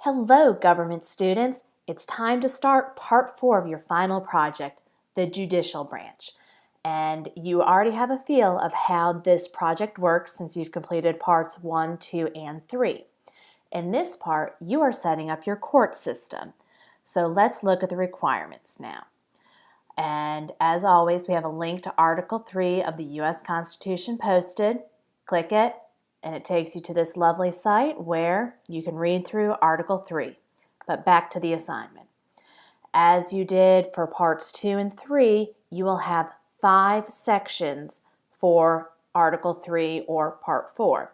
Hello, government students. It's time to start part 4 of your final project, the judicial branch. And you already have a feel of how this project works since you've completed parts 1, 2, and 3. In this part, you are setting up your court system. So let's look at the requirements now. And as always, we have a link to Article 3 of the U.S. Constitution posted. Click it, and it takes you to this lovely site where you can read through Article 3. But back to the assignment. As you did for parts 2 and 3, you will have 5 sections for Article 3 or Part 4.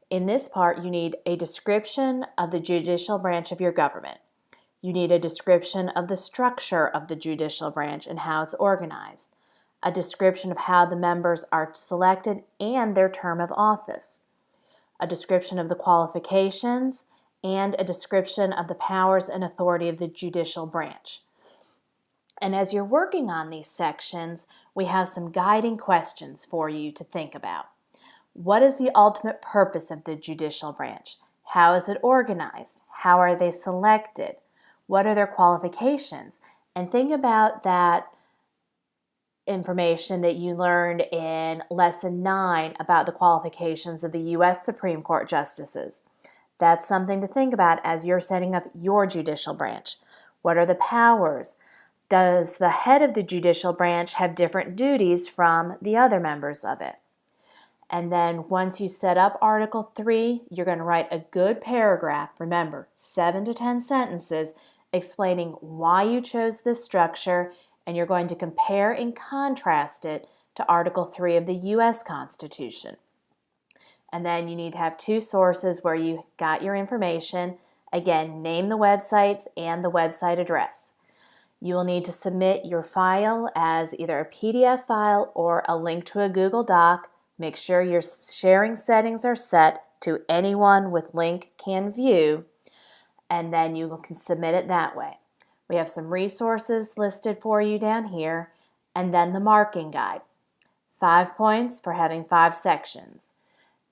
In this part, you need a description of the judicial branch of your government. You need a description of the structure of the judicial branch and how it's organized, a description of how the members are selected and their term of office, a description of the qualifications, and a description of the powers and authority of the judicial branch. And as you're working on these sections, we have some guiding questions for you to think about. What is the ultimate purpose of the judicial branch? How is it organized? How are they selected? What are their qualifications? And think about that information that you learned in Lesson 9 about the qualifications of the U.S. Supreme Court justices. That's something to think about as you're setting up your judicial branch. What are the powers? Does the head of the judicial branch have different duties from the other members of it? And then once you set up Article 3, you're going to write a good paragraph, remember, 7 to 10 sentences, explaining why you chose this structure, and you're going to compare and contrast it to Article 3 of the U.S. Constitution. And then you need to have 2 sources where you got your information. Again, name the websites and the website address. You will need to submit your file as either a PDF file or a link to a Google Doc. Make sure your sharing settings are set to anyone with link can view, and then you can submit it that way. We have some resources listed for you down here, and then the marking guide. 5 points for having 5 sections.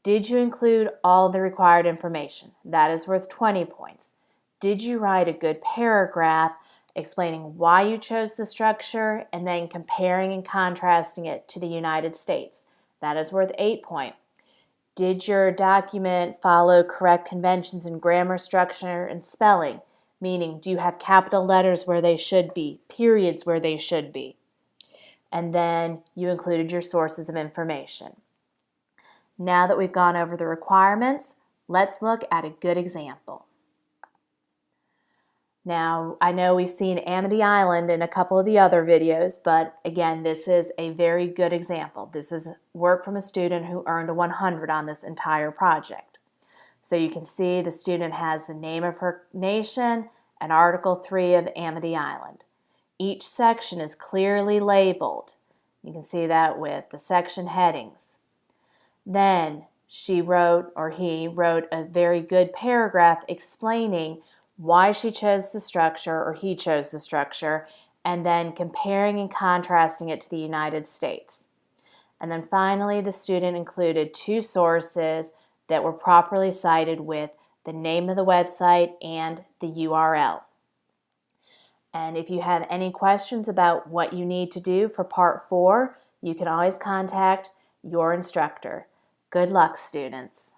Did you include all the required information? That is worth 20 points. Did you write a good paragraph explaining why you chose the structure and then comparing and contrasting it to the United States? That is worth 8 points. Did your document follow correct conventions in grammar, structure, and spelling? Meaning, do you have capital letters where they should be, periods where they should be? And then you included your sources of information. Now that we've gone over the requirements, let's look at a good example. Now, I know we've seen Amity Island in a couple of the other videos, but again, this is a very good example. This is work from a student who earned a 100 on this entire project. So you can see the student has the name of her nation and Article 3 of Amity Island. Each section is clearly labeled. You can see that with the section headings. Then she wrote, or he wrote, a very good paragraph explaining why she chose the structure, or he chose the structure, and then comparing and contrasting it to the United States. And then finally, the student included 2 sources that were properly cited with the name of the website and the URL. And if you have any questions about what you need to do for Part 4, you can always contact your instructor. Good luck, students.